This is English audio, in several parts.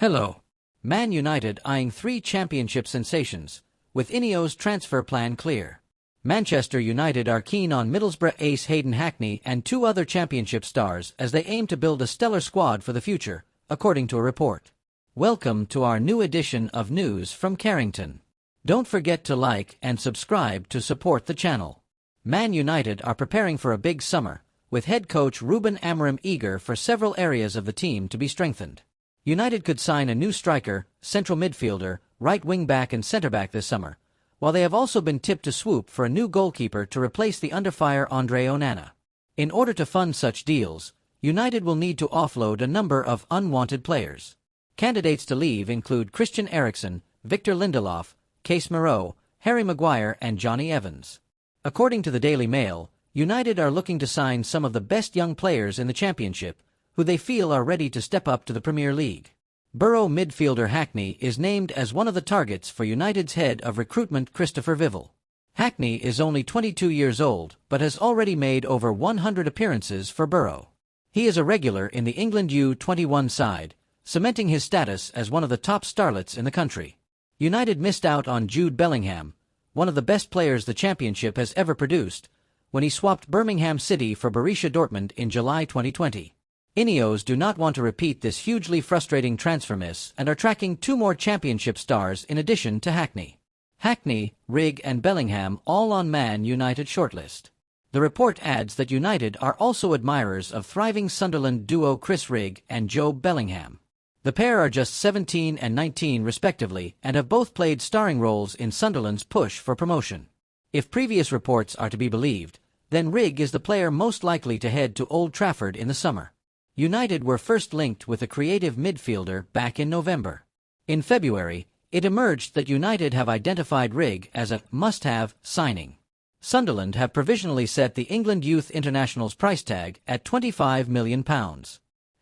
Hello. Man United eyeing three championship sensations, with INEOS transfer plan clear. Manchester United are keen on Middlesbrough ace Hayden Hackney and two other championship stars as they aim to build a stellar squad for the future, according to a report. Welcome to our new edition of News from Carrington. Don't forget to like and subscribe to support the channel. Man United are preparing for a big summer, with head coach Ruben Amorim eager for several areas of the team to be strengthened. United could sign a new striker, central midfielder, right wing-back and centre-back this summer, while they have also been tipped to swoop for a new goalkeeper to replace the under-fire Andre Onana. In order to fund such deals, United will need to offload a number of unwanted players. Candidates to leave include Christian Eriksen, Victor Lindelof, Case Moreau, Harry Maguire and Johnny Evans. According to the Daily Mail, United are looking to sign some of the best young players in the Championship, who they feel are ready to step up to the Premier League. Borough midfielder Hackney is named as one of the targets for United's head of recruitment Christopher Vival. Hackney is only 22 years old but has already made over 100 appearances for Borough. He is a regular in the England U21 side, cementing his status as one of the top starlets in the country. United missed out on Jude Bellingham, one of the best players the Championship has ever produced, when he swapped Birmingham City for Borussia Dortmund in July 2020. INEOS do not want to repeat this hugely frustrating transfer miss and are tracking two more Championship stars in addition to Hackney. Hackney, Rigg and Bellingham all on Man United shortlist. The report adds that United are also admirers of thriving Sunderland duo Chris Rigg and Jobe Bellingham. The pair are just 17 and 19 respectively and have both played starring roles in Sunderland's push for promotion. If previous reports are to be believed, then Rigg is the player most likely to head to Old Trafford in the summer. United were first linked with a creative midfielder back in November. In February, it emerged that United have identified Rigg as a must-have signing. Sunderland have provisionally set the England Youth International's price tag at £25 million.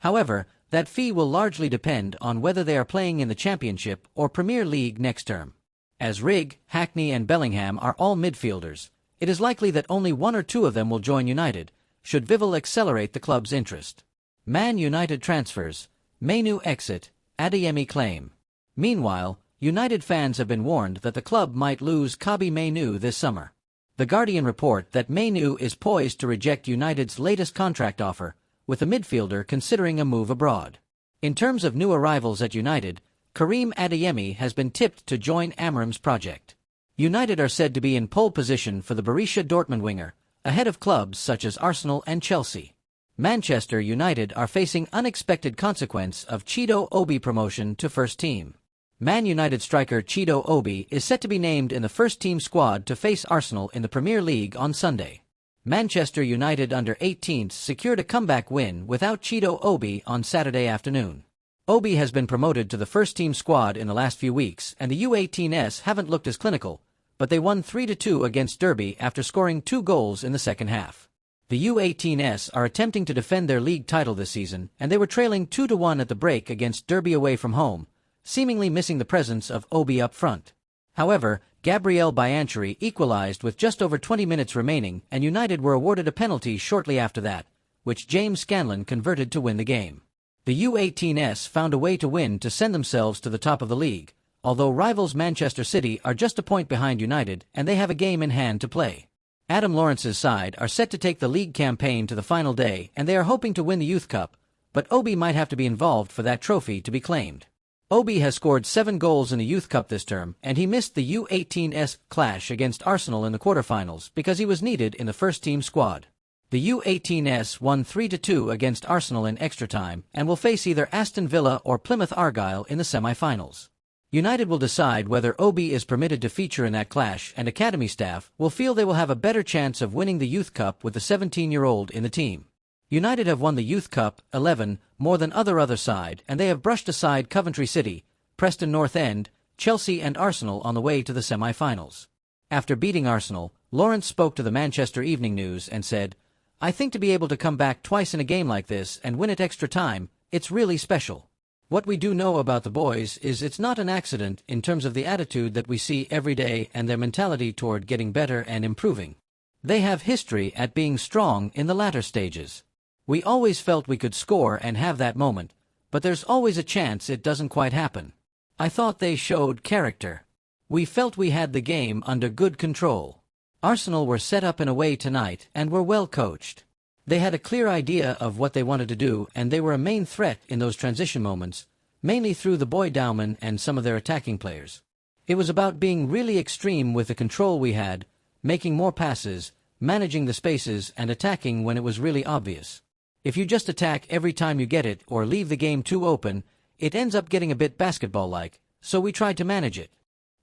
However, that fee will largely depend on whether they are playing in the Championship or Premier League next term. As Rigg, Hackney and Bellingham are all midfielders, it is likely that only one or two of them will join United, should Vival accelerate the club's interest. Man United transfers, Mainu exit, Adeyemi claim. Meanwhile, United fans have been warned that the club might lose Kobbie Mainu this summer. The Guardian report that Mainu is poised to reject United's latest contract offer, with the midfielder considering a move abroad. In terms of new arrivals at United, Karim Adeyemi has been tipped to join Amorim's project. United are said to be in pole position for the Borussia Dortmund winger, ahead of clubs such as Arsenal and Chelsea. Manchester United are facing unexpected consequence of Chido Obi promotion to first team. Man United striker Chido Obi is set to be named in the first team squad to face Arsenal in the Premier League on Sunday. Manchester United under-18s secured a comeback win without Chido Obi on Saturday afternoon. Obi has been promoted to the first team squad in the last few weeks and the U18s haven't looked as clinical, but they won 3-2 against Derby after scoring 2 goals in the second half. The U18s are attempting to defend their league title this season, and they were trailing 2-1 at the break against Derby away from home, seemingly missing the presence of Obi up front. However, Gabriel Biancheri equalized with just over 20 minutes remaining, and United were awarded a penalty shortly after that, which James Scanlon converted to win the game. The U18s found a way to win to send themselves to the top of the league, although rivals Manchester City are just a point behind United and they have a game in hand to play. Adam Lawrence's side are set to take the league campaign to the final day and they are hoping to win the Youth Cup, but Obi might have to be involved for that trophy to be claimed. Obi has scored 7 goals in the Youth Cup this term and he missed the U18s clash against Arsenal in the quarterfinals because he was needed in the first team squad. The U18s won 3-2 against Arsenal in extra time and will face either Aston Villa or Plymouth Argyle in the semi-finals. United will decide whether Obi is permitted to feature in that clash and academy staff will feel they will have a better chance of winning the Youth Cup with the 17-year-old in the team. United have won the Youth Cup 11 more than other side and they have brushed aside Coventry City, Preston North End, Chelsea and Arsenal on the way to the semi-finals. After beating Arsenal, Lawrence spoke to the Manchester Evening News and said, "I think to be able to come back twice in a game like this and win it extra time, it's really special. What we do know about the boys is it's not an accident in terms of the attitude that we see every day and their mentality toward getting better and improving. They have history at being strong in the latter stages. We always felt we could score and have that moment, but there's always a chance it doesn't quite happen. I thought they showed character. We felt we had the game under good control. Arsenal were set up in a way tonight and were well coached. They had a clear idea of what they wanted to do, and they were a main threat in those transition moments, mainly through the boy Dowman and some of their attacking players. It was about being really extreme with the control we had, making more passes, managing the spaces, and attacking when it was really obvious. If you just attack every time you get it or leave the game too open, it ends up getting a bit basketball-like, so we tried to manage it.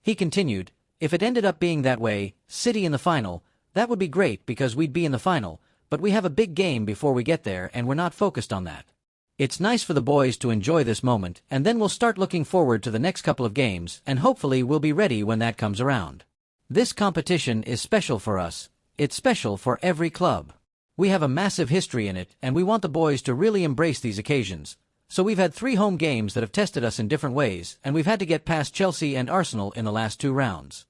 He continued, if it ended up being that way, City in the final, that would be great because we'd be in the final, but we have a big game before we get there and we're not focused on that. It's nice for the boys to enjoy this moment, and then we'll start looking forward to the next couple of games, and hopefully we'll be ready when that comes around. This competition is special for us. It's special for every club. We have a massive history in it, and we want the boys to really embrace these occasions. So we've had 3 home games that have tested us in different ways, and we've had to get past Chelsea and Arsenal in the last 2 rounds.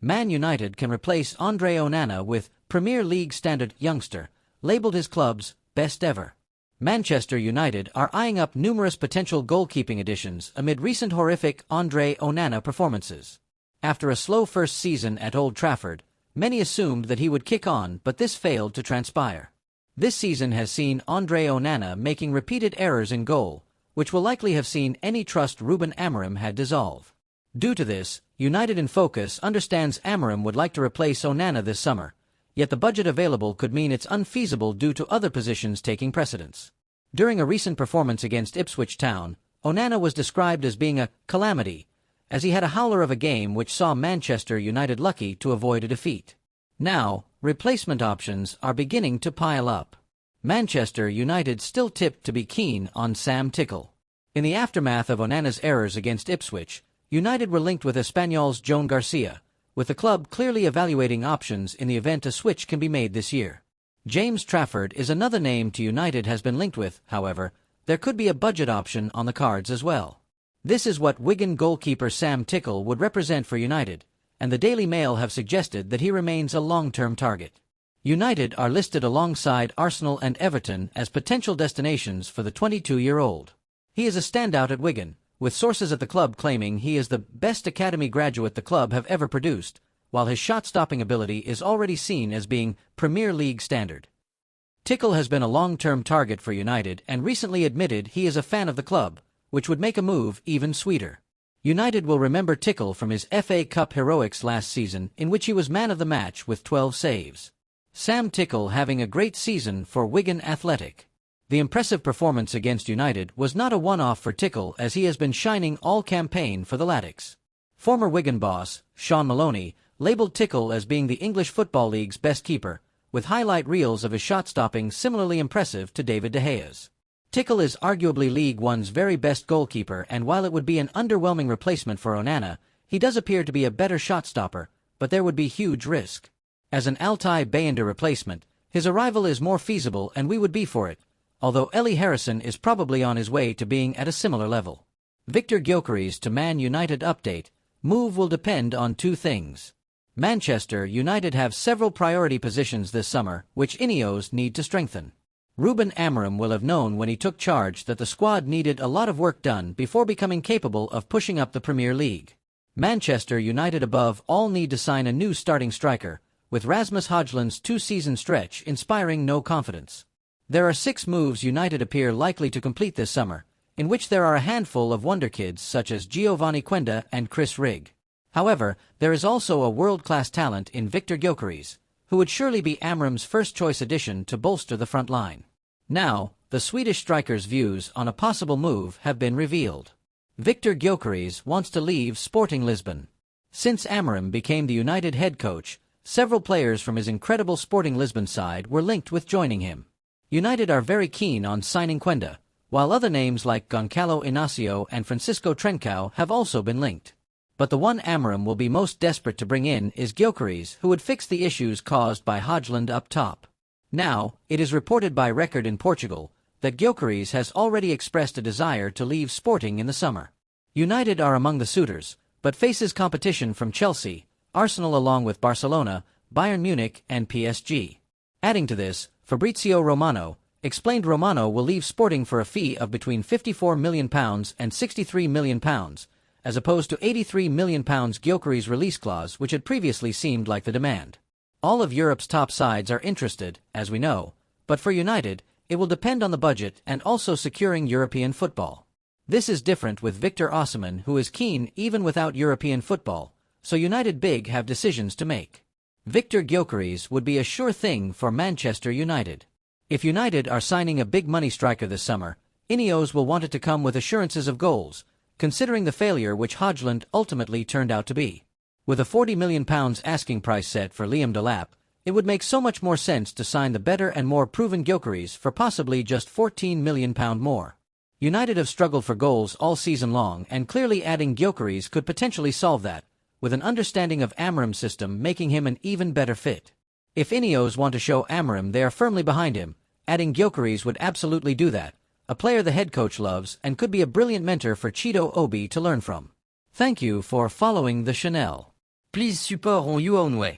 Man United can replace Andre Onana with Premier League standard youngster, labeled his club's best ever. Manchester United are eyeing up numerous potential goalkeeping additions amid recent horrific Andre Onana performances. After a slow first season at Old Trafford, many assumed that he would kick on, but this failed to transpire. This season has seen Andre Onana making repeated errors in goal, which will likely have seen any trust Ruben Amorim had dissolve. Due to this, United in Focus understands Amorim would like to replace Onana this summer, yet the budget available could mean it's unfeasible due to other positions taking precedence. During a recent performance against Ipswich Town, Onana was described as being a calamity, as he had a howler of a game which saw Manchester United lucky to avoid a defeat. Now, replacement options are beginning to pile up. Manchester United still tipped to be keen on Sam Tickle. In the aftermath of Onana's errors against Ipswich, United were linked with Espanyol's Joan Garcia, with the club clearly evaluating options in the event a switch can be made this year. James Trafford is another name to United has been linked with, however, there could be a budget option on the cards as well. This is what Wigan goalkeeper Sam Tickle would represent for United, and the Daily Mail have suggested that he remains a long-term target. United are listed alongside Arsenal and Everton as potential destinations for the 22-year-old. He is a standout at Wigan, with sources at the club claiming he is the best academy graduate the club have ever produced, while his shot-stopping ability is already seen as being Premier League standard. Tickle has been a long-term target for United and recently admitted he is a fan of the club, which would make a move even sweeter. United will remember Tickle from his FA Cup heroics last season, in which he was man of the match with 12 saves. Sam Tickle having a great season for Wigan Athletic. The impressive performance against United was not a one-off for Tickle, as he has been shining all campaign for the Latics. Former Wigan boss, Sean Maloney, labelled Tickle as being the English Football League's best keeper, with highlight reels of his shot-stopping similarly impressive to David De Gea's. Tickle is arguably League One's very best goalkeeper, and while it would be an underwhelming replacement for Onana, he does appear to be a better shot-stopper, but there would be huge risk. As an Altay Bayender replacement, his arrival is more feasible and we would be for it, although Ellie Harrison is probably on his way to being at a similar level. Victor Gyökeres to Man United update. Move will depend on 2 things. Manchester United have several priority positions this summer, which INEOS need to strengthen. Ruben Amorim will have known when he took charge that the squad needed a lot of work done before becoming capable of pushing up the Premier League. Manchester United above all need to sign a new starting striker, with Rasmus Højlund's 2-season stretch inspiring no confidence. There are 6 moves United appear likely to complete this summer, in which there are a handful of wonder kids such as Giovanni Quenda and Chris Rigg. However, there is also a world-class talent in Victor Gyökeres, who would surely be Amorim's first-choice addition to bolster the front line. Now, the Swedish striker's views on a possible move have been revealed. Victor Gyökeres wants to leave Sporting Lisbon. Since Amorim became the United head coach, several players from his incredible Sporting Lisbon side were linked with joining him. United are very keen on signing Quenda, while other names like Goncalo Inacio and Francisco Trincao have also been linked. But the one Amorim will be most desperate to bring in is Gyökeres, who would fix the issues caused by Højlund up top. Now, it is reported by Record in Portugal that Gyökeres has already expressed a desire to leave Sporting in the summer. United are among the suitors, but faces competition from Chelsea, Arsenal along with Barcelona, Bayern Munich and PSG. Adding to this, Fabrizio Romano, explained Romano will leave Sporting for a fee of between £54 million and £63 million, as opposed to £83 million Gyökeres' release clause, which had previously seemed like the demand. All of Europe's top sides are interested, as we know, but for United, it will depend on the budget and also securing European football. This is different with Victor Osimhen, who is keen even without European football, so United big have decisions to make. Victor Gyökeres would be a sure thing for Manchester United. If United are signing a big money striker this summer, INEOS will want it to come with assurances of goals, considering the failure which Højlund ultimately turned out to be. With a £40 million asking price set for Liam Delap, it would make so much more sense to sign the better and more proven Gyökeres for possibly just £14 million more. United have struggled for goals all season long, and clearly adding Gyökeres could potentially solve that, with an understanding of Amorim's system making him an even better fit. If INEOS want to show Amorim they are firmly behind him, adding Gyökeres would absolutely do that, a player the head coach loves and could be a brilliant mentor for Chido Obi to learn from. Thank you for following the Chanel. Please support on your own way.